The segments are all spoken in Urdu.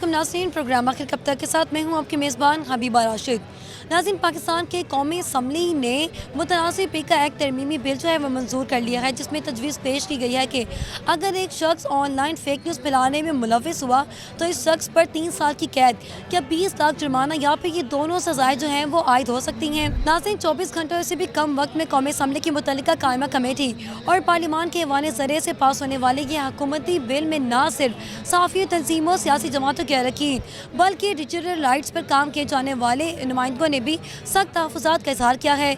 علیکم ناظرین، پروگرام آخر کب تک کے ساتھ میں ہوں آپ کی میزبان حبیبہ راشد۔ ناظرین، پاکستان کے قومی اسمبلی نے متنازع پیکا ایکٹ ترمیمی بل جو ہے وہ منظور کر لیا ہے، جس میں تجویز پیش کی گئی ہے کہ اگر ایک شخص آن لائن فیک نیوز پھیلانے میں ملوث ہوا تو اس شخص پر 3 سال کی قید یا 20 لاکھ جرمانہ یا پھر یہ دونوں سزائیں جو ہیں وہ عائد ہو سکتی ہیں۔ ناظرین، 24 گھنٹوں سے بھی کم وقت میں قومی اسمبلی کی متعلقہ قائمہ کمیٹی اور پارلیمان کے ایوان ذریعے سے پاس ہونے والے یہ حکومتی بل میں نہ صرف صحافی تنظیموں، سیاسی جماعتوں کے اراکین بلکہ ڈیجیٹل رائٹس پر کام کیے جانے والے نمائندوں نے بھی سخت تحفظات کا اظہار کیا ہے۔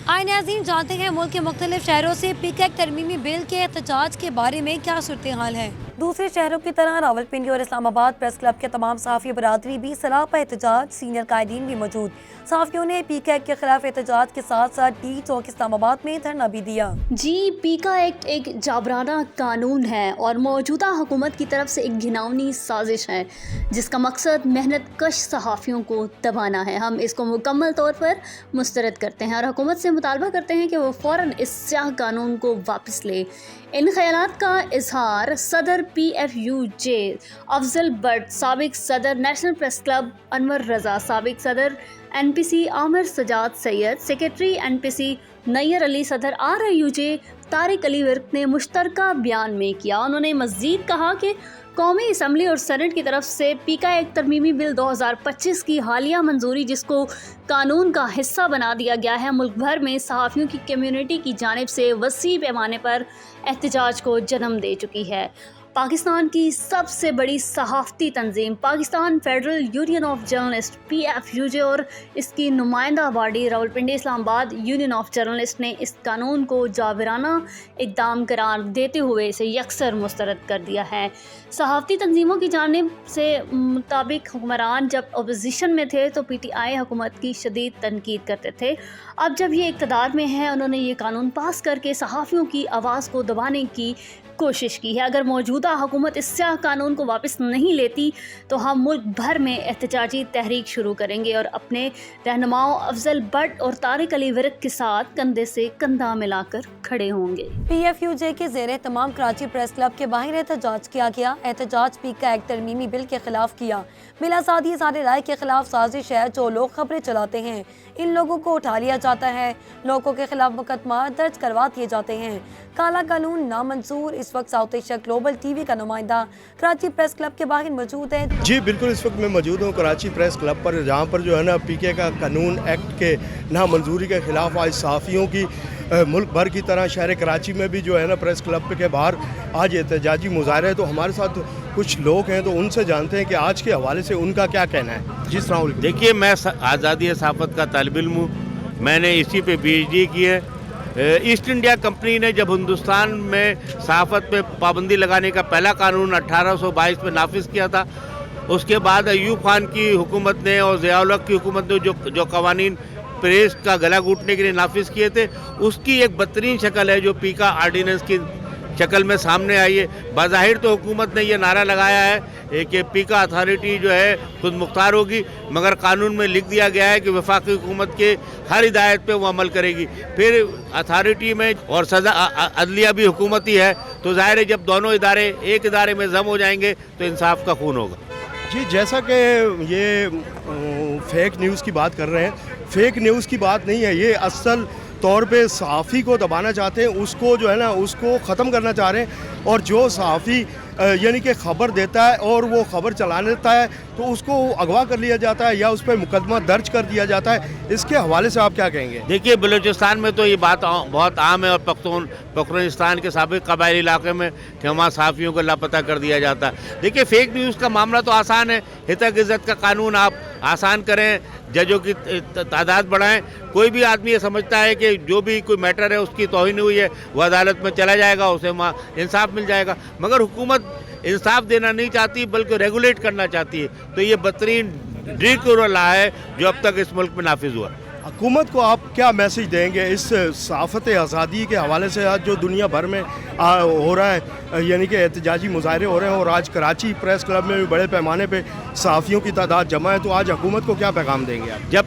آئین ناظرین، جانتے ہیں ملک کے مختلف شہروں سے پیکا ایکٹ ترمیمی بل کے احتجاج کے بارے میں کیا صورتحال ہے۔ دوسرے شہروں کی طرح راولپنڈی اور اسلام آباد پریس کلب کے تمام صحافی برادری بھی سراپا احتجاج، سینئر قائدین بھی موجود۔ صحافیوں نے پیکا ایکٹ کے خلاف احتجاج کے ساتھ ساتھ ٹی چوک اسلام آباد میں دھرنا بھی دیا۔ پیکا ایکٹ ایک جابرانہ قانون ہے اور موجودہ حکومت کی طرف سے ایک گھناؤنی سازش ہے جس کا مقصد محنت کش صحافیوں کو دبانا ہے۔ ہم اس کو مکمل طور پر مسترد کرتے ہیں اور حکومت سے مطالبہ کرتے ہیں کہ وہ فوراً اس سیاہ قانون کو واپس لے۔ ان خیالات کا اظہار صدر PFUJ افضل بٹ، سابق صدر نیشنل پریس کلب انور رضا، سابق صدر NPC عامر سجاد سید، سیکریٹری NPC نیر علی، صدر RIUJ طارق علی ورک نے مشترکہ بیان میں کیا۔ انہوں نے مزید کہا کہ قومی اسمبلی اور سینٹ کی طرف سے پیکا ایکٹ ترمیمی بل 2025 کی حالیہ منظوری، جس کو قانون کا حصہ بنا دیا گیا ہے، ملک بھر میں صحافیوں کی کمیونٹی کی جانب سے وسیع پیمانے پر احتجاج کو جنم دے چکی ہے۔ پاکستان کی سب سے بڑی صحافتی تنظیم Pakistan federal union of journalist PFUJ اور اس کی نمائندہ باڈی راولپنڈی اسلام آباد یونین آف جرنلسٹ نے اس قانون کو جابرانہ اقدام قرار دیتے ہوئے اسے یکسر مسترد کر دیا ہے۔ صحافتی تنظیموں کی جانب سے مطابق حکمران جب اپوزیشن میں تھے تو PTI حکومت کی شدید تنقید کرتے تھے۔ اب جب یہ اقتدار میں ہے، انہوں نے یہ قانون پاس کر کے صحافیوں کی آواز کو دبانے کی کوشش کی ہے۔ اگر موجودہ حکومت اس سیاہ قانون کو واپس نہیں لیتی تو ہم ملک بھر میں احتجاجی تحریک شروع کریں گے اور اپنے رہنماؤں افضل بٹ اور طارق علی ورک کے ساتھ کندھے سے کندھا ملا کر کھڑے ہوں گے۔ PFUJ کے زیر اہتمام کراچی پریس کلب کے باہر احتجاج کیا گیا۔ احتجاج پیکا ایکٹ ترمیمی بل کے خلاف کیا۔ بل آزادی اظہار رائے کے خلاف سازش ہے۔ جو لوگ خبریں چلاتے ہیں ان لوگوں کو اٹھا لیا جاتا ہے، لوگوں کے خلاف مقدمات درج کروا دیے جاتے ہیں۔ کالا قانون نامنظور۔ اس وقت ساؤتھ ایشیا گلوبل TV کا نمائندہ کراچی پریس کلب کے باہر موجود ہے۔ جی بالکل، اس وقت میں موجود ہوں کراچی پریس کلب پر، جہاں پر جو ہے نا پیکے کا قانون ایکٹ کے نامنظوری کے خلاف آج صحافیوں کی ملک بھر کی طرح شہر کراچی میں بھی جو ہے نا پریس کلب کے باہر آج احتجاجی مظاہرے ہے۔ تو ہمارے ساتھ کچھ لوگ ہیں تو ان سے جانتے ہیں کہ آج کے حوالے سے ان کا کیا کہنا ہے۔ جی السلام علیکم۔ دیکھیے، میں آزادی صحافت کا طالب علم ہوں، میں نے اسی پہ PhD کی ہے۔ ایسٹ انڈیا کمپنی نے جب ہندوستان میں صحافت پہ پابندی لگانے کا پہلا قانون 1822 میں نافذ کیا تھا، اس کے بعد ایوب خان کی حکومت نے اور ضیاء الحق کی حکومت نے جو قوانین پریس کا گلا گھونٹنے کے لیے نافذ کیے تھے، اس کی ایک بدترین شکل ہے جو پیکا آرڈیننس کی شکل میں سامنے آئی ہے۔ بظاہر تو حکومت نے یہ نعرہ لگایا ہے کہ پیکا اتھارٹی جو ہے خود مختار ہوگی، مگر قانون میں لکھ دیا گیا ہے کہ وفاقی حکومت کے ہر ہدایت پہ وہ عمل کرے گی۔ پھر اتھارٹی میں اور سزا عدلیہ بھی حکومتی ہے، تو ظاہر ہے جب دونوں ادارے ایک ادارے میں ضم ہو جائیں گے تو انصاف کا خون ہوگا۔ جی جیسا کہ یہ فیک نیوز کی بات کر رہے ہیں، فیک نیوز کی بات نہیں ہے، یہ اصل طور پہ صحافی کو دبانا چاہتے ہیں، اس کو جو ہے نا اس کو ختم کرنا چاہ رہے ہیں۔ اور جو صحافی یعنی کہ خبر دیتا ہے اور وہ خبر چلا لیتا ہے تو اس کو اغوا کر لیا جاتا ہے یا اس پہ مقدمہ درج کر دیا جاتا ہے۔ اس کے حوالے سے آپ کیا کہیں گے؟ دیکھیے، بلوچستان میں تو یہ بات بہت عام ہے، اور پختونستان کے سابق قبائلی علاقے میں کہ وہاں صحافیوں کو لاپتہ کر دیا جاتا ہے۔ دیکھیے، فیک نیوز کا معاملہ تو آسان ہے، ہتک عزت کا قانون آپ آسان کریں، ججوں کی تعداد بڑھائیں۔ کوئی بھی آدمی یہ سمجھتا ہے کہ جو بھی کوئی میٹر ہے اس کی توہین ہوئی ہے وہ عدالت میں چلا جائے گا، اسے انصاف مل جائے گا، مگر حکومت انصاف دینا نہیں چاہتی بلکہ ریگولیٹ کرنا چاہتی ہے۔ تو یہ بدترین ڈریکورل لا ہے جو اب تک اس ملک میں نافذ ہوا۔ حکومت کو آپ کیا میسج دیں گے اس صحافت آزادی کے حوالے سے آج جو دنیا بھر میں ہو رہا ہے، یعنی کہ احتجاجی مظاہرے ہو رہے ہیں اور آج کراچی پریس کلب میں بھی بڑے پیمانے پہ صحافیوں کی تعداد جمع ہے، تو آج حکومت کو کیا پیغام دیں گے آپ؟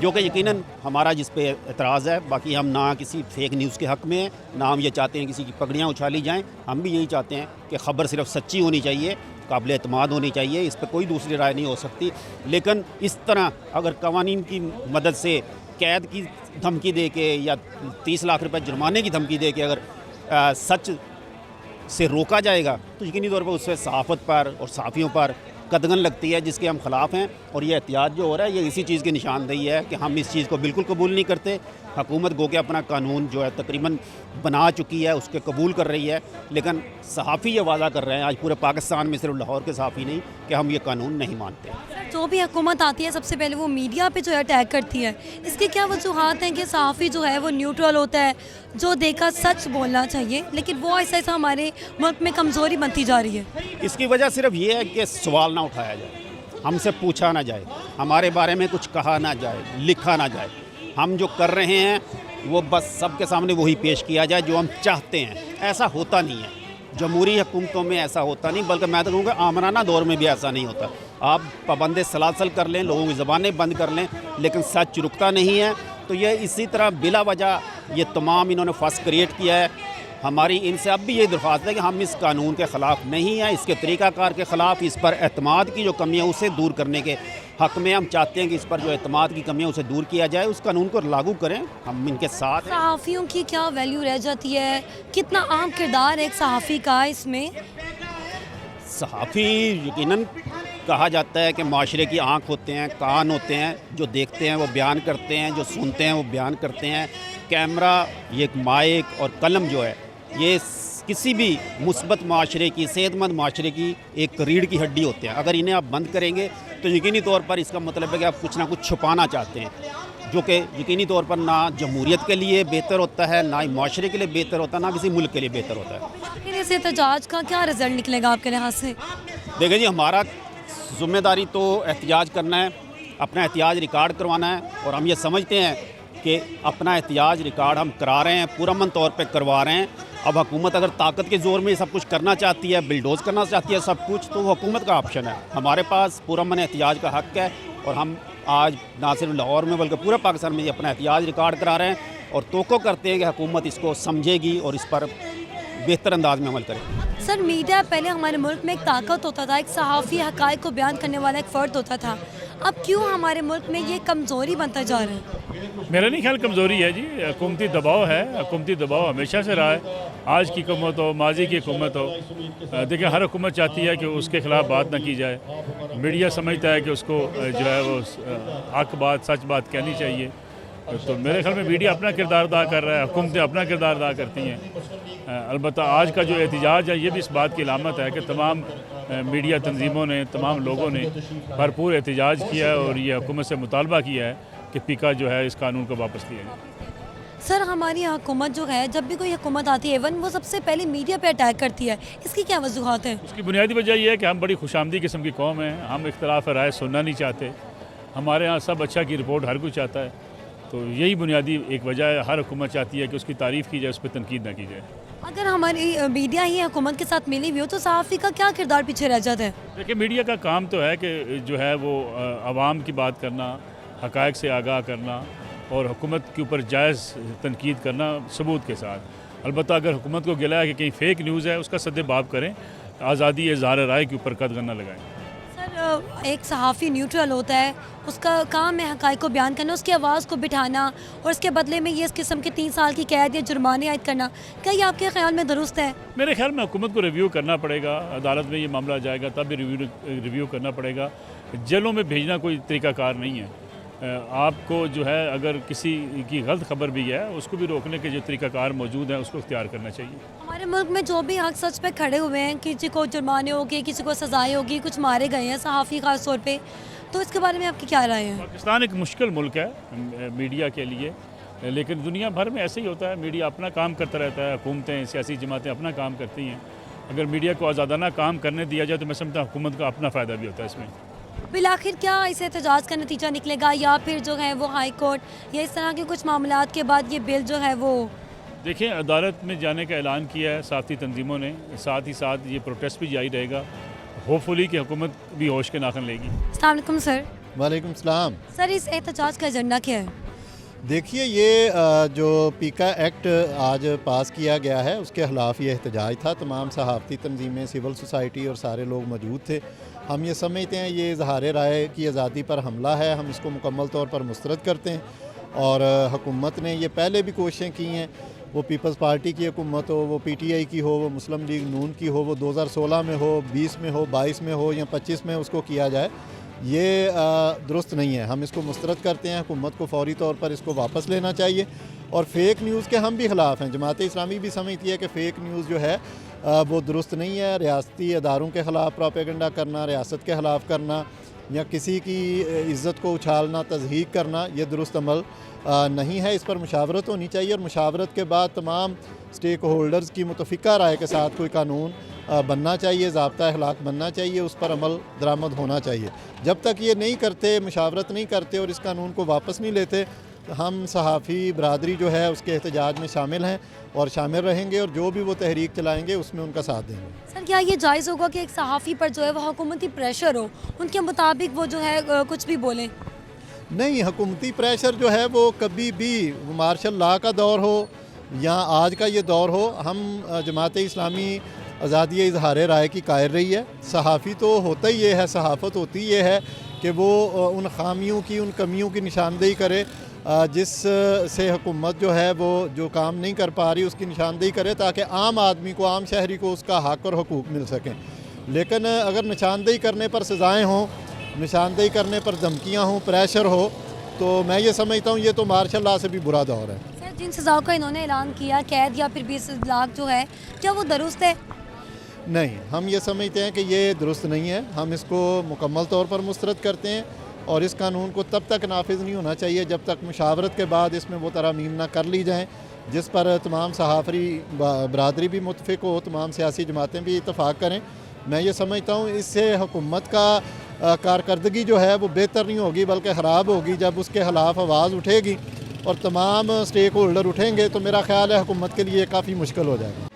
جو کہ یقیناً ہمارا جس پہ اعتراض ہے. باقی ہم نہ کسی فیک نیوز کے حق میں ہیں، نہ ہم یہ چاہتے ہیں کسی کی پگڑیاں اچھالی جائیں. ہم بھی یہی چاہتے ہیں کہ خبر صرف سچی ہونی چاہیے، قابل اعتماد ہونی چاہیے، اس پہ کوئی دوسری رائے نہیں ہو سکتی. لیکن اس طرح اگر قوانین کی مدد سے قید کی دھمکی دے کے یا 30 لاکھ روپے جرمانے کی دھمکی دے کے اگر سچ سے روکا جائے گا تو یقینی طور پر اس سے صحافت پر اور صحافیوں پر قدغن لگتی ہے، جس کے ہم خلاف ہیں. اور یہ احتیاط جو ہو رہا ہے یہ اسی چیز کی نشاندہی ہے کہ ہم اس چیز کو بالکل قبول نہیں کرتے. حکومت گو کہ اپنا قانون جو ہے تقریباً بنا چکی ہے، اس کے قبول کر رہی ہے، لیکن صحافی یہ وعدہ کر رہے ہیں آج پورے پاکستان میں، صرف لاہور کے صحافی نہیں، کہ ہم یہ قانون نہیں مانتے. جو بھی حکومت آتی ہے سب سے پہلے وہ میڈیا پہ جو ہے اٹیک کرتی ہے. اس کی کیا وجوہات ہیں کہ صحافی جو ہے وہ نیوٹرل ہوتا ہے، جو دیکھا سچ بولنا چاہیے، لیکن وہ ایسا ایسا ہمارے ملک میں کمزوری بنتی جا رہی ہے؟ اس کی وجہ صرف یہ ہے کہ سوال نہ اٹھایا جائے، ہم سے پوچھا نہ جائے، ہمارے بارے میں کچھ کہا نہ جائے، لکھا نہ جائے. ہم جو کر رہے ہیں وہ بس سب کے سامنے وہی پیش کیا جائے جو ہم چاہتے ہیں. ایسا ہوتا نہیں ہے، جمہوری حکومتوں میں ایسا ہوتا نہیں، بلکہ میں تو کہوں گا آمرانہ دور میں بھی ایسا نہیں ہوتا. آپ پابند سلاسل کر لیں، لوگوں کی زبانیں بند کر لیں، لیکن سچ رکتا نہیں ہے. تو یہ اسی طرح بلا وجہ یہ تمام انہوں نے فس کریٹ کیا ہے. ہماری ان سے اب بھی یہ درخواست ہے کہ ہم اس قانون کے خلاف نہیں ہیں، اس کے طریقہ کار کے خلاف، اس پر اعتماد کی جو کمی ہے اسے دور کرنے کے حق میں. ہم چاہتے ہیں کہ اس پر جو اعتماد کی کمی ہے اسے دور کیا جائے، اس قانون کو لاگو کریں. ہم ان کے ساتھ ہیں. صحافیوں کی کیا ویلیو رہ جاتی ہے؟ کتنا اہم کردار ہے ایک صحافی کا اس میں؟ صحافی یقیناً کہا جاتا ہے کہ معاشرے کی آنکھ ہوتے ہیں، کان ہوتے ہیں، جو دیکھتے ہیں وہ بیان کرتے ہیں، جو سنتے ہیں وہ بیان کرتے ہیں. کیمرہ، یہ ایک مائک اور قلم جو ہے یہ کسی بھی مثبت معاشرے کی، صحت مند معاشرے کی ایک ریڑھ کی ہڈی ہوتے ہیں. اگر انہیں آپ بند کریں گے تو یقینی طور پر اس کا مطلب ہے کہ آپ کچھ نہ کچھ چھپانا چاہتے ہیں، جو کہ یقینی طور پر نہ جمہوریت کے لیے بہتر ہوتا ہے، نہ ہی معاشرے کے لیے بہتر ہوتا ہے، نہ کسی ملک کے لیے بہتر ہوتا ہے. پھر اس احتجاج کا کیا رزلٹ نکلے گا آپ کے لحاظ سے؟ دیکھیں جی، ہمارا ذمہ داری تو احتجاج کرنا ہے، اپنا احتجاج ریکارڈ کروانا ہے. اور ہم یہ سمجھتے ہیں کہ اپنا احتجاج ریکارڈ ہم کرا رہے ہیں، پرامن طور پہ کروا رہے ہیں. اب حکومت اگر طاقت کے زور میں سب کچھ کرنا چاہتی ہے، بلڈوز کرنا چاہتی ہے سب کچھ، تو وہ حکومت کا آپشن ہے. ہمارے پاس پرامن احتجاج کا حق ہے، اور ہم آج نہ صرف لاہور میں بلکہ پورے پاکستان میں یہ اپنا احتجاج ریکارڈ کرا رہے ہیں، اور توقع کرتے ہیں کہ حکومت اس کو سمجھے گی اور اس پر بہتر انداز میں عمل کرے. سر، میڈیا پہلے ہمارے ملک میں ایک طاقت ہوتا تھا، ایک صحافی حقائق کو بیان کرنے والا ایک فرد ہوتا تھا. اب کیوں ہمارے ملک میں یہ کمزوری بنتا جا رہا ہے؟ میرا نہیں خیال کمزوری ہے جی، حکومتی دباؤ ہے. حکومتی دباؤ ہمیشہ سے رہا ہے، آج کی حکومت ہو، ماضی کی حکومت ہو. دیکھیں، ہر حکومت چاہتی ہے کہ اس کے خلاف بات نہ کی جائے. میڈیا سمجھتا ہے کہ اس کو جو ہے وہ حق بات، سچ بات کہنی چاہیے. تو میرے خیال میں میڈیا اپنا کردار ادا کر رہا ہے، حکومتیں اپنا کردار ادا کرتی ہیں. البتہ آج کا جو احتجاج ہے یہ بھی اس بات کی علامت ہے کہ تمام میڈیا تنظیموں نے، تمام لوگوں نے بھرپور احتجاج کیا ہے، اور یہ حکومت سے مطالبہ کیا ہے کہ پیکا جو ہے اس قانون کو واپس لیا جائے. سر، ہماری حکومت جو ہے، جب بھی کوئی حکومت آتی ہے ایون وہ سب سے پہلے میڈیا پہ اٹیک کرتی ہے. اس کی کیا وجوہات ہیں؟ اس کی بنیادی وجہ یہ ہے کہ ہم بڑی خوش آمدی قسم کی قوم ہیں، ہم اختلاف رائے سننا نہیں چاہتے. ہمارے ہاں سب اچھا کی رپورٹ ہر کوئی چاہتا ہے. تو یہی بنیادی ایک وجہ ہے. ہر حکومت چاہتی ہے کہ اس کی تعریف کی جائے، اس پہ تنقید نہ کی جائے. اگر ہماری میڈیا ہی حکومت کے ساتھ ملی ہوئی ہو تو صحافی کا کیا کردار پیچھے رہ جاتا ہے؟ دیکھیں، میڈیا کا کام تو ہے کہ جو ہے وہ عوام کی بات کرنا، حقائق سے آگاہ کرنا، اور حکومت کے اوپر جائز تنقید کرنا ثبوت کے ساتھ. البتہ اگر حکومت کو گلا ہے کہ کہیں فیک نیوز ہے، اس کا سد باب کریں، آزادی اظہار رائے کے اوپر قدغن نہ لگائیں. سر، ایک صحافی نیوٹرل ہوتا ہے، اس کا کام ہے حقائق کو بیان کرنا، اس کی آواز کو بٹھانا، اور اس کے بدلے میں یہ اس قسم کے 3 سال کی قید یا جرمانے عائد کرنا. کیا یہ آپ کے خیال میں درست ہے؟ میرے خیال میں حکومت کو ریویو کرنا پڑے گا. عدالت میں یہ معاملہ جائے گا تب بھی ریویو کرنا پڑے گا. جیلوں میں بھیجنا کوئی طریقہ کار نہیں ہے. آپ کو جو ہے اگر کسی کی غلط خبر بھی ہے اس کو بھی روکنے کے جو طریقہ کار موجود ہیں اس کو اختیار کرنا چاہیے. ہمارے ملک میں جو بھی حق سچ پہ کھڑے ہوئے ہیں، کسی کو جرمانے ہوگی، کسی کو سزائیں ہوگی، کچھ مارے گئے ہیں صحافی خاص طور پہ، تو اس کے بارے میں آپ کی کیا رائے ہے؟ پاکستان ایک مشکل ملک ہے میڈیا کے لیے، لیکن دنیا بھر میں ایسے ہی ہوتا ہے. میڈیا اپنا کام کرتا رہتا ہے، حکومتیں، سیاسی جماعتیں اپنا کام کرتی ہیں. اگر میڈیا کو آزادانہ کام کرنے دیا جائے تو میں سمجھتا ہوں حکومت کا اپنا فائدہ بھی ہوتا ہے اس میں. بالآخر کیا اس احتجاج کا نتیجہ نکلے گا، یا پھر جو ہے وہ ہائی کورٹ یا اس طرح کے کچھ معاملات کے بعد یہ بل جو ہے وہ؟ دیکھیں، عدالت میں جانے کا اعلان کیا ہے صحافتی تنظیموں نے، ساتھ ہی ساتھ یہ پروٹیسٹ بھی جاری رہے گا. ہوپ فلی کہ حکومت بھی ہوش کے ناخن لے گی. السلام علیکم سر. وعلیکم السلام. سر اس احتجاج کا ایجنڈا کیا ہے؟ دیکھیے یہ جو پیکا ایکٹ آج پاس کیا گیا ہے اس کے خلاف یہ احتجاج تھا. تمام صحافتی تنظیمیں، سول سوسائٹی اور سارے لوگ موجود تھے. ہم یہ سمجھتے ہیں یہ اظہار رائے کی آزادی پر حملہ ہے. ہم اس کو مکمل طور پر مسترد کرتے ہیں اور حکومت نے یہ پہلے بھی کوششیں کی ہیں، وہ پیپلز پارٹی کی حکومت ہو، وہ پی ٹی آئی کی ہو، وہ مسلم لیگ نون کی ہو، وہ 2016 میں ہو، 20 میں ہو، 22 میں ہو یا 25 میں اس کو کیا جائے، یہ درست نہیں ہے. ہم اس کو مسترد کرتے ہیں. حکومت کو فوری طور پر اس کو واپس لینا چاہیے. اور فیک نیوز کے ہم بھی خلاف ہیں. جماعت اسلامی بھی سمجھتی ہے کہ فیک نیوز جو ہے وہ درست نہیں ہے. ریاستی اداروں کے خلاف پروپیگنڈا کرنا، ریاست کے خلاف کرنا یا کسی کی عزت کو اچھالنا، تضحیق کرنا، یہ درست عمل نہیں ہے. اس پر مشاورت ہونی چاہیے اور مشاورت کے بعد تمام سٹیک ہولڈرز کی متفقہ رائے کے ساتھ کوئی قانون بننا چاہیے، ضابطہ اخلاق بننا چاہیے، اس پر عمل درآمد ہونا چاہیے. جب تک یہ نہیں کرتے، مشاورت نہیں کرتے اور اس قانون کو واپس نہیں لیتے، ہم صحافی برادری جو ہے اس کے احتجاج میں شامل ہیں اور شامل رہیں گے اور جو بھی وہ تحریک چلائیں گے اس میں ان کا ساتھ دیں گے. سر کیا یہ جائز ہوگا کہ ایک صحافی پر جو ہے وہ حکومتی پریشر ہو، ان کے مطابق وہ جو ہے کچھ بھی بولیں؟ نہیں، حکومتی پریشر جو ہے وہ کبھی بھی مارشل لا کا دور ہو یا آج کا یہ دور ہو، ہم جماعت اسلامی آزادی اظہار رائے کی قائل رہی ہے. صحافی تو ہوتا ہی یہ ہے، صحافت ہوتی یہ ہے کہ وہ ان خامیوں کی، ان کمیوں کی نشاندہی کرے جس سے حکومت جو ہے وہ جو کام نہیں کر پا رہی اس کی نشاندہی کرے تاکہ عام آدمی کو، عام شہری کو اس کا حق اور حقوق مل سکیں. لیکن اگر نشاندہی کرنے پر سزائیں ہوں، نشاندہی کرنے پر دھمکیاں ہوں، پریشر ہو، تو میں یہ سمجھتا ہوں یہ تو مارشل لا سے بھی برا دور ہے. سر جن سزاؤں کا انہوں نے اعلان کیا، قید یا پھر 20 لاکھ جو ہے، کیا وہ درست ہے؟ نہیں، ہم یہ سمجھتے ہیں کہ یہ درست نہیں ہے. ہم اس کو مکمل طور پر مسترد کرتے ہیں اور اس قانون کو تب تک نافذ نہیں ہونا چاہیے جب تک مشاورت کے بعد اس میں وہ ترامیم نہ کر لی جائیں جس پر تمام صحافی برادری بھی متفق ہو، تمام سیاسی جماعتیں بھی اتفاق کریں. میں یہ سمجھتا ہوں اس سے حکومت کا کارکردگی جو ہے وہ بہتر نہیں ہوگی بلکہ خراب ہوگی. جب اس کے خلاف آواز اٹھے گی اور تمام سٹیک ہولڈر اٹھیں گے تو میرا خیال ہے حکومت کے لیے کافی مشکل ہو جائے گا.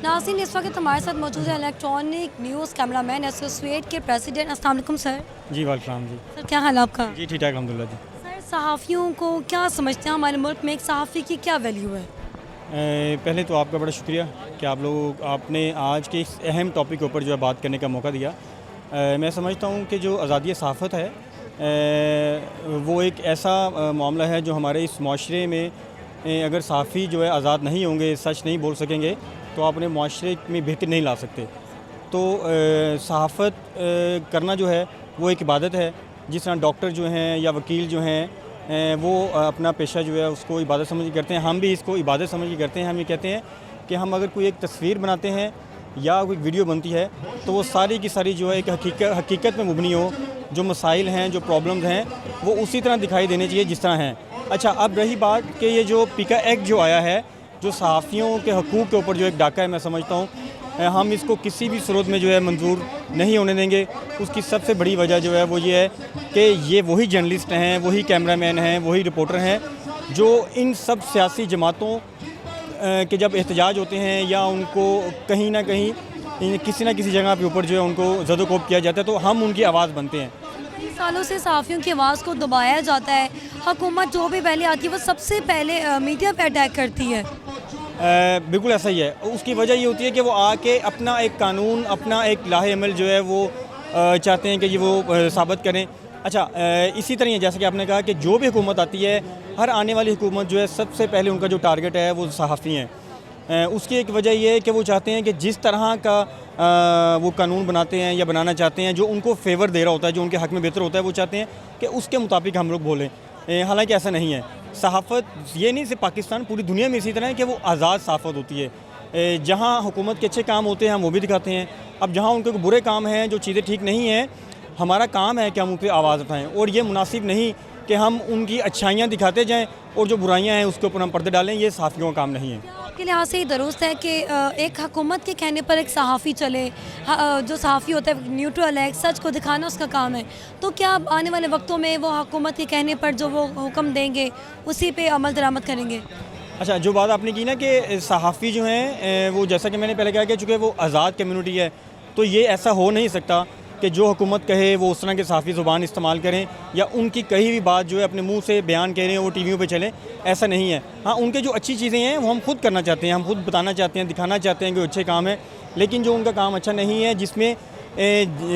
ناظرین اس وقت ہمارے ساتھ موجود ہے الیکٹرانک نیوز کیمرہ مین ایسوسیٹ کے پریزیڈنٹ. السلام علیکم سر. جی وعلیکم السلام. جی سر کیا حال ہے آپ کا؟ جی ٹھیک ٹھاک الحمد للہ. جی سر صحافیوں کو کیا سمجھتے ہیں ہمارے ملک میں ایک صحافی کی کیا ویلیو ہے؟ پہلے تو آپ کا بڑا شکریہ کہ آپ نے آج کے اس اہم ٹاپک کے اوپر جو ہے بات کرنے کا موقع دیا. میں سمجھتا ہوں کہ جو آزادی صحافت ہے وہ ایک ایسا معاملہ ہے جو ہمارے اس معاشرے میں اگر صحافی جو ہے آزاد نہیں ہوں گے، سچ نہیں بول سکیں گے تو آپ اپنے معاشرے میں بہتر نہیں لا سکتے. تو صحافت کرنا جو ہے وہ ایک عبادت ہے. جس طرح ڈاکٹر جو ہیں یا وکیل جو ہیں وہ اپنا پیشہ جو ہے اس کو عبادت سمجھ کے کرتے ہیں، ہم بھی اس کو عبادت سمجھ کے کرتے ہیں. ہم یہ کہتے ہیں کہ ہم اگر کوئی ایک تصویر بناتے ہیں یا کوئی ویڈیو بنتی ہے تو وہ ساری کی ساری جو ہے ایک حقیقت میں مبنی ہو. جو مسائل ہیں، جو پرابلمز ہیں وہ اسی طرح دکھائی دینے چاہیے جس طرح ہیں. اچھا، اب رہی بات کہ یہ جو پیکا ایکٹ جو آیا ہے جو صحافیوں کے حقوق کے اوپر جو ایک ڈاکہ ہے، میں سمجھتا ہوں ہم اس کو کسی بھی صورت میں جو ہے منظور نہیں ہونے دیں گے. اس کی سب سے بڑی وجہ جو ہے وہ یہ ہے کہ یہ وہی جرنلسٹ ہیں، وہی کیمرہ مین ہیں، وہی رپورٹر ہیں جو ان سب سیاسی جماعتوں کے جب احتجاج ہوتے ہیں یا ان کو کہیں نہ کہیں کسی نہ کسی جگہ پہ اوپر جو ہے ان کو زد و کوب کیا جاتا ہے تو ہم ان کی آواز بنتے ہیں. کئی سالوں سے صحافیوں کی آواز کو دبایا جاتا ہے. حکومت جو بھی پہلے آتی ہے وہ سب سے پہلے میڈیا پہ اٹیک کرتی ہے. بالکل ایسا ہی ہے. اس کی وجہ یہ ہوتی ہے کہ وہ آ کے اپنا ایک قانون، اپنا ایک لاہ عمل جو ہے وہ چاہتے ہیں کہ یہ وہ ثابت کریں. اچھا، اسی طرح جیسا کہ آپ نے کہا کہ جو بھی حکومت آتی ہے، ہر آنے والی حکومت جو ہے سب سے پہلے ان کا جو ٹارگٹ ہے وہ صحافی ہیں. اس کی ایک وجہ یہ ہے کہ وہ چاہتے ہیں کہ جس طرح کا وہ قانون بناتے ہیں یا بنانا چاہتے ہیں جو ان کو فیور دے رہا ہوتا ہے، جو ان کے حق میں بہتر ہوتا ہے، وہ چاہتے ہیں کہ اس کے مطابق ہم لوگ بولیں. حالانکہ ایسا نہیں ہے. صحافت یہ نہیں صرف پاکستان، پوری دنیا میں اسی طرح ہے کہ وہ آزاد صحافت ہوتی ہے. جہاں حکومت کے اچھے کام ہوتے ہیں ہم وہ بھی دکھاتے ہیں. اب جہاں ان کے برے کام ہیں، جو چیزیں ٹھیک نہیں ہیں، ہمارا کام ہے کہ ہم ان پہ آواز اٹھائیں. اور یہ مناسب نہیں کہ ہم ان کی اچھائیاں دکھاتے جائیں اور جو برائیاں ہیں اس کے اوپر ہم پردے ڈالیں، یہ صحافیوں کا کام نہیں ہے۔ آپ کے لحاظ سے یہ درست ہے کہ ایک حکومت کے کہنے پر ایک صحافی چلے، جو صحافی ہوتا ہے نیوٹرل ہے، سچ کو دکھانا اس کا کام ہے، تو کیا آنے والے وقتوں میں وہ حکومت کے کہنے پر جو وہ حکم دیں گے اسی پہ عمل درآمد کریں گے؟ اچھا، جو بات آپ نے کی نا کہ صحافی جو ہیں وہ جیسا کہ میں نے پہلے کہا کہ چونکہ وہ آزاد کمیونٹی ہے، تو یہ ایسا ہو نہیں سکتا کہ جو حکومت کہے وہ اس طرح کے صحافی زبان استعمال کریں یا ان کی کہیں بھی بات جو ہے اپنے منہ سے بیان کہہ رہے ہیں وہ ٹی ویوں پہ چلیں، ایسا نہیں ہے۔ ہاں، ان کے جو اچھی چیزیں ہیں وہ ہم خود کرنا چاہتے ہیں، ہم خود بتانا چاہتے ہیں، دکھانا چاہتے ہیں کہ وہ اچھے کام ہیں، لیکن جو ان کا کام اچھا نہیں ہے،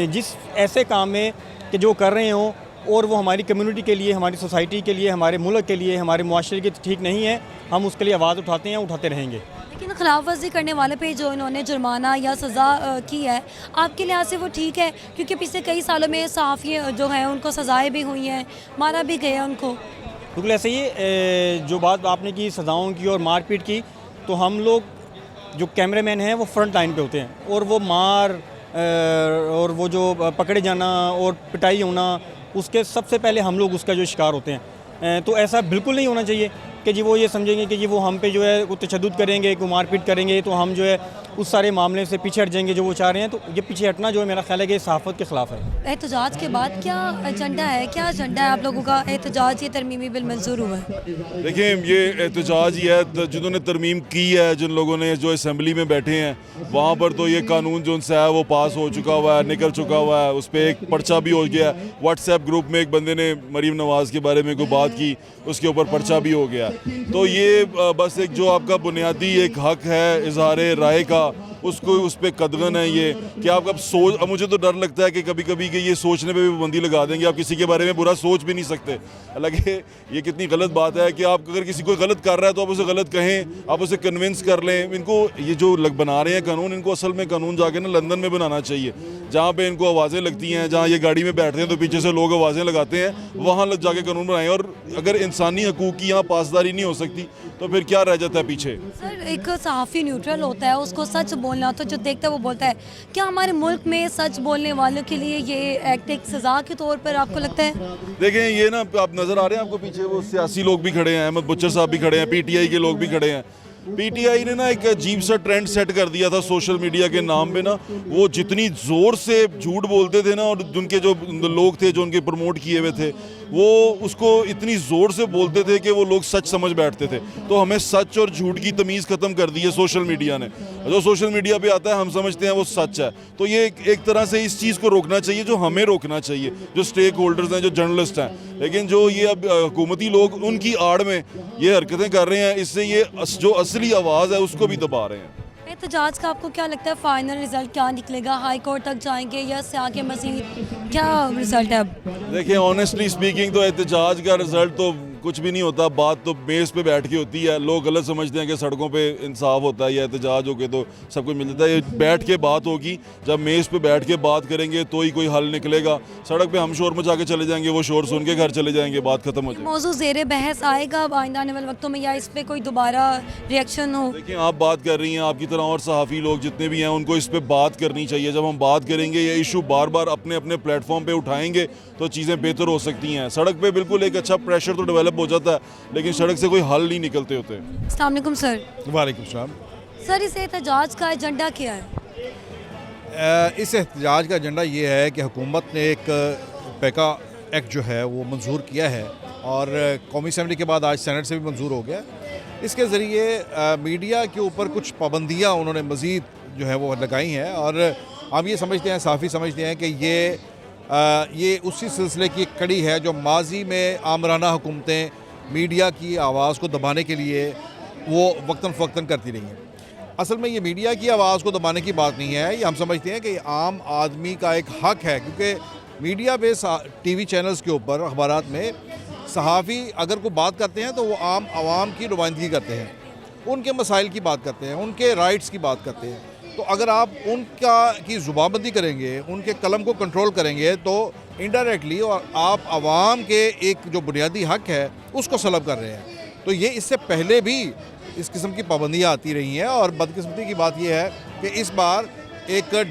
جس ایسے کام میں کہ جو کر رہے ہوں اور وہ ہماری کمیونٹی کے لیے، ہماری سوسائٹی کے لیے، ہمارے ملک کے لیے، ہمارے معاشرے کے ٹھیک نہیں ہے، ہم اس کے لیے آواز اٹھاتے ہیں، اٹھاتے رہیں گے۔ لیکن خلاف ورزی کرنے والے پہ جو انہوں نے جرمانہ یا سزا کی ہے، آپ کے لحاظ سے وہ ٹھیک ہے؟ کیونکہ پچھلے کئی سالوں میں صحافی جو ہیں ان کو سزائیں بھی ہوئی ہیں، مارا بھی گیا ان کو۔ بالکل ایسے ہی جو بات آپ نے کی سزاؤں کی اور مار پیٹ کی، تو ہم لوگ جو کیمرے مین ہیں وہ فرنٹ لائن پہ ہوتے ہیں، اور وہ مار اور وہ جو پکڑے جانا اور پٹائی ہونا، اس کے سب سے پہلے ہم لوگ اس کا جو شکار ہوتے ہیں۔ تو ایسا بالکل نہیں ہونا چاہیے کہ جی وہ یہ سمجھیں گے کہ جی وہ ہم پہ جو ہے کوئی تشدد کریں گے، کوئی مار پیٹ کریں گے تو ہم جو ہے اس سارے معاملے سے پیچھے ہٹ جائیں گے جو وہ چاہ رہے ہیں۔ تو یہ پیچھے ہٹنا جو ہے میرا خیال ہے کہ صحافت کے خلاف ہے۔ احتجاج کے بعد کیا ایجنڈا ہے، آپ لوگوں کا احتجاج؟ یہ ترمیمی بل منظور ہوا ہے؟ دیکھیں، یہ احتجاج ہی ہے جنہوں نے ترمیم کی ہے، جن لوگوں نے جو اسمبلی میں بیٹھے ہیں وہاں پر تو یہ قانون جو ان سے ہے وہ پاس ہو چکا ہوا ہے، نکل چکا ہوا ہے، اس پہ ایک پرچہ بھی ہو گیا ہے۔ واٹس ایپ گروپ میں ایک بندے نے مریم نواز کے بارے میں کوئی بات کی، اس کے اوپر پرچہ بھی ہو گیا۔ تو یہ بس ایک جو آپ کا بنیادی ایک حق ہے اظہار رائے کا، اس پہ قدغن ہے یہ کہ آپ اب مجھے تو ڈر لگتا ہے کہ کبھی کبھی کہ یہ سوچنے پہ بھی پابندی لگا دیں گے، آپ کسی کے بارے میں برا سوچ بھی نہیں سکتے۔ حالانکہ یہ کتنی غلط بات ہے کہ آپ اگر کسی کو غلط کر رہا ہے تو آپ اسے غلط کہیں، آپ اسے کنونس کر لیں۔ ان کو یہ جو بنا رہے ہیں قانون، ان کو اصل میں قانون جا کے نا لندن میں بنانا چاہیے، جہاں پہ ان کو آوازیں لگتی ہیں، جہاں یہ گاڑی میں بیٹھتے ہیں تو پیچھے سے لوگ آوازیں لگاتے ہیں، وہاں جا کے قانون بنائیں۔ اور اگر انسانی حقوق کی یہاں پاسداری نہیں ہو سکتی تو پھر کیا رہ جاتا ہے پیچھے؟ سر، ایک صحافی نیوٹرل ہوتا ہے، اس کو سچ بولنا تو جو دیکھتا ہے وہ بولتا ہے۔ کیا ہمارے ملک میں سچ بولنے والوں کے لیے یہ ایکٹ ایک سزا کے طور پر آپ کو لگتا ہے؟ دیکھیں، یہ نا آپ نظر آ رہے ہیں آپ کو پیچھے وہ سیاسی لوگ بھی کھڑے ہیں، احمد بچر صاحب بھی کھڑے ہیں، پی ٹی آئی کے لوگ بھی کھڑے ہیں۔ پی ٹی آئی نے نا ایک عجیب سا ٹرینڈ سیٹ کر دیا تھا سوشل میڈیا کے نام پہ نا، وہ جتنی زور سے جھوٹ بولتے تھے نا، اور ان کے جو لوگ تھے جو ان کے پروموٹ کیے ہوئے تھے وہ اس کو اتنی زور سے بولتے تھے کہ وہ لوگ سچ سمجھ بیٹھتے تھے۔ تو ہمیں سچ اور جھوٹ کی تمیز ختم کر دی ہے سوشل میڈیا نے، جو سوشل میڈیا پہ آتا ہے ہم سمجھتے ہیں وہ سچ ہے۔ تو یہ ایک طرح سے اس چیز کو روکنا چاہیے، جو ہمیں روکنا چاہیے، جو سٹیک ہولڈرز ہیں، جو جرنلسٹ ہیں۔ لیکن جو یہ اب حکومتی لوگ ان کی آڑ میں یہ حرکتیں کر رہے ہیں، اس سے یہ جو اصلی آواز ہے اس کو بھی دبا رہے ہیں۔ احتجاج کا آپ کو کیا لگتا ہے فائنل رزلٹ کیا نکلے گا؟ ہائی کورٹ تک جائیں گے یا اس سے آگے مزید کیا رزلٹ ہے اب؟ دیکھیں، آنیسٹلی اسپیکنگ تو احتجاج کا رزلٹ تو کچھ بھی نہیں ہوتا، بات تو میز پہ بیٹھ کے ہوتی ہے۔ لوگ غلط سمجھتے ہیں کہ سڑکوں پہ انصاف ہوتا ہے یا احتجاج ہو کے تو سب کچھ مل جاتا ہے۔ یہ بیٹھ کے بات ہوگی، جب میز پہ بیٹھ کے بات کریں گے تو ہی کوئی حل نکلے گا۔ سڑک پہ ہم شور مچا کے چلے جائیں گے، وہ شور سن کے گھر چلے جائیں گے، بات ختم ہو جائے گی۔ موضوع زیر بحث آئے گا آئندہ آنے والے وقتوں میں، یا اس پہ کوئی دوبارہ ریئیکشن ہو؟ دیکھیں، آپ بات کر رہی ہیں، آپ کی طرح اور صحافی لوگ جتنے بھی ہیں ان کو اس پہ بات کرنی چاہیے۔ جب ہم بات کریں گے یا ایشو بار بار اپنے اپنے پلیٹ فارم پہ اٹھائیں گے تو چیزیں بہتر ہو سکتی ہیں۔ سڑک پہ بالکل ایک اچھا پریشر تو ڈیولپ ہو جاتا ہے، لیکن سڑک سے کوئی حل نہیں نکلتے ہوتے۔ السلام علیکم سر۔ وعلیکم السلام۔ سر، اس احتجاج کا ایجنڈا کیا ہے؟ اس احتجاج کا ایجنڈا یہ ہے کہ حکومت نے ایک پیکا ایکٹ جو ہے وہ منظور کیا ہے، اور قومی اسمبلی کے بعد آج سینٹ سے بھی منظور ہو گیا۔ اس کے ذریعے میڈیا کے اوپر کچھ پابندیاں انہوں نے مزید جو ہے وہ لگائی ہیں، اور ہم یہ سمجھتے ہیں، صحافی سمجھتے ہیں کہ یہ اسی سلسلے کی ایک کڑی ہے جو ماضی میں آمرانہ حکومتیں میڈیا کی آواز کو دبانے کے لیے وہ وقتاً فوقتاً کرتی رہی ہیں۔ اصل میں یہ میڈیا کی آواز کو دبانے کی بات نہیں ہے، یہ ہم سمجھتے ہیں کہ یہ عام آدمی کا ایک حق ہے، کیونکہ میڈیا پہ ٹی وی چینلز کے اوپر اخبارات میں صحافی اگر کوئی بات کرتے ہیں تو وہ عام عوام کی نمائندگی کرتے ہیں، ان کے مسائل کی بات کرتے ہیں، ان کے رائٹس کی بات کرتے ہیں۔ تو اگر آپ ان کی زبان بندی کریں گے، ان کے قلم کو کنٹرول کریں گے تو انڈائریکٹلی اور آپ عوام کے ایک جو بنیادی حق ہے اس کو سلب کر رہے ہیں۔ تو یہ اس سے پہلے بھی اس قسم کی پابندیاں آتی رہی ہیں، اور بدقسمتی کی بات یہ ہے کہ اس بار ایک